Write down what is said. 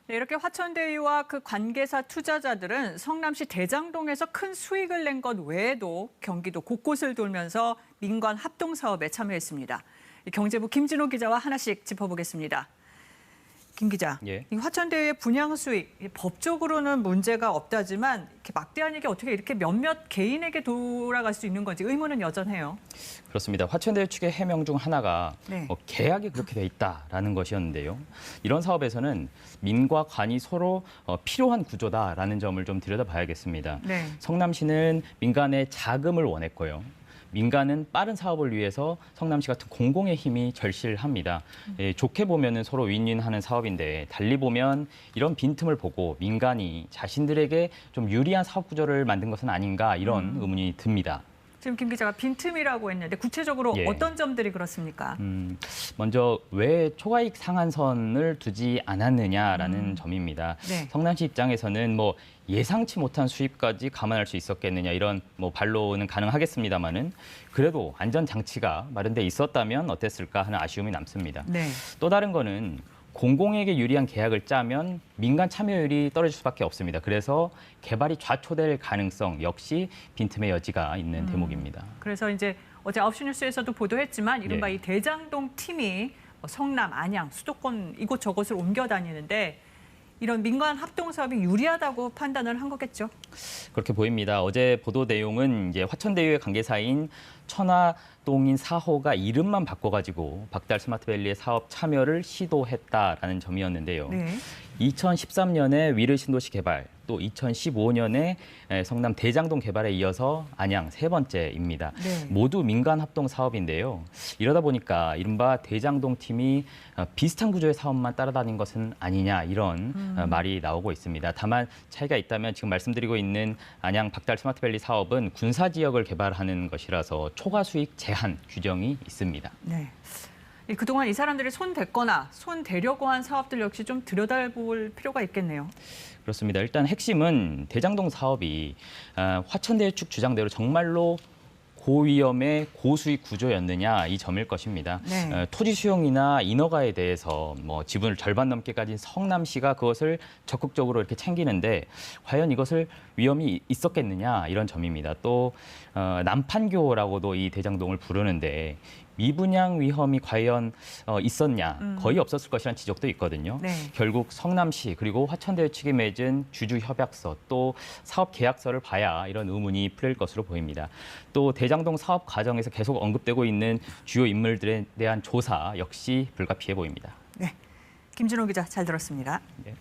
네, 이렇게 화천대유와 그 관계사 투자자들은 성남시 대장동에서 큰 수익을 낸 것 외에도 경기도 곳곳을 돌면서 민관 합동 사업에 참여했습니다. 경제부 김진호 기자와 하나씩 짚어보겠습니다. 김 기자, 예. 이 화천대유의 분양 수익, 법적으로는 문제가 없다지만 이렇게 막대한 이게 어떻게 이렇게 몇몇 개인에게 돌아갈 수 있는 건지 의문은 여전해요. 그렇습니다. 화천대유 측의 해명 중 하나가 네. 계약이 그렇게 돼 있다라는 것이었는데요. 이런 사업에서는 민과 관이 서로 필요한 구조다라는 점을 좀 들여다봐야겠습니다. 네. 성남시는 민간의 자금을 원했고요. 민간은 빠른 사업을 위해서 성남시 같은 공공의 힘이 절실합니다. 좋게 보면은 서로 윈윈하는 사업인데 달리 보면 이런 빈틈을 보고 민간이 자신들에게 좀 유리한 사업 구조를 만든 것은 아닌가 이런 의문이 듭니다. 지금 김 기자가 빈틈이라고 했는데 구체적으로 예. 어떤 점들이 그렇습니까? 먼저 왜 초과이익 상한선을 두지 않았느냐라는 점입니다. 네. 성남시 입장에서는 뭐 예상치 못한 수입까지 감안할 수 있었겠느냐 이런 뭐 반론은 가능하겠습니다만은 그래도 안전 장치가 마련돼 있었다면 어땠을까 하는 아쉬움이 남습니다. 네. 또 다른 거는 공공에게 유리한 계약을 짜면 민간 참여율이 떨어질 수밖에 없습니다. 그래서 개발이 좌초될 가능성 역시 빈틈의 여지가 있는 대목입니다. 그래서 이제 어제 9시 뉴스에서도 보도했지만 이른바 예. 이 대장동 팀이 성남, 안양, 수도권 이곳저곳을 옮겨 다니는데 이런 민관 합동 사업이 유리하다고 판단을 한 거겠죠. 그렇게 보입니다. 어제 보도 내용은 이제 화천대유의 관계사인 천화동인 4호가 이름만 바꿔가지고 박달 스마트밸리의 사업 참여를 시도했다라는 점이었는데요. 네. 2013년에 위르 신도시 개발, 또 2015년에 성남 대장동 개발에 이어서 안양 세 번째입니다. 네. 모두 민간 합동 사업인데요. 이러다 보니까 이른바 대장동 팀이 비슷한 구조의 사업만 따라다닌 것은 아니냐 이런 말이 나오고 있습니다. 다만 차이가 있다면 지금 말씀드리고 있는 안양 박달 스마트밸리 사업은 군사 지역을 개발하는 것이라서 초과 수익 제한 규정이 있습니다. 네. 그동안 이 사람들이 손 댔거나 손 대려고 한 사업들 역시 좀 들여다볼 필요가 있겠네요. 그렇습니다. 일단 핵심은 대장동 사업이 화천대유 측 주장대로 정말로 고위험의 고수익 구조였느냐 이 점일 것입니다. 네. 토지 수용이나 인허가에 대해서 뭐 지분을 절반 넘게 가진 성남시가 그것을 적극적으로 이렇게 챙기는데 과연 이것을 위험이 있었겠느냐 이런 점입니다. 또 남판교라고도 이 대장동을 부르는데 미분양 위험이 과연 있었냐 거의 없었을 것이라는 지적도 있거든요. 네. 결국 성남시 그리고 화천대유 측이 맺은 주주 협약서 또 사업 계약서를 봐야 이런 의문이 풀릴 것으로 보입니다. 또 대장동 사업 과정에서 계속 언급되고 있는 주요 인물들에 대한 조사 역시 불가피해 보입니다. 네. 김진호 기자 잘 들었습니다. 네.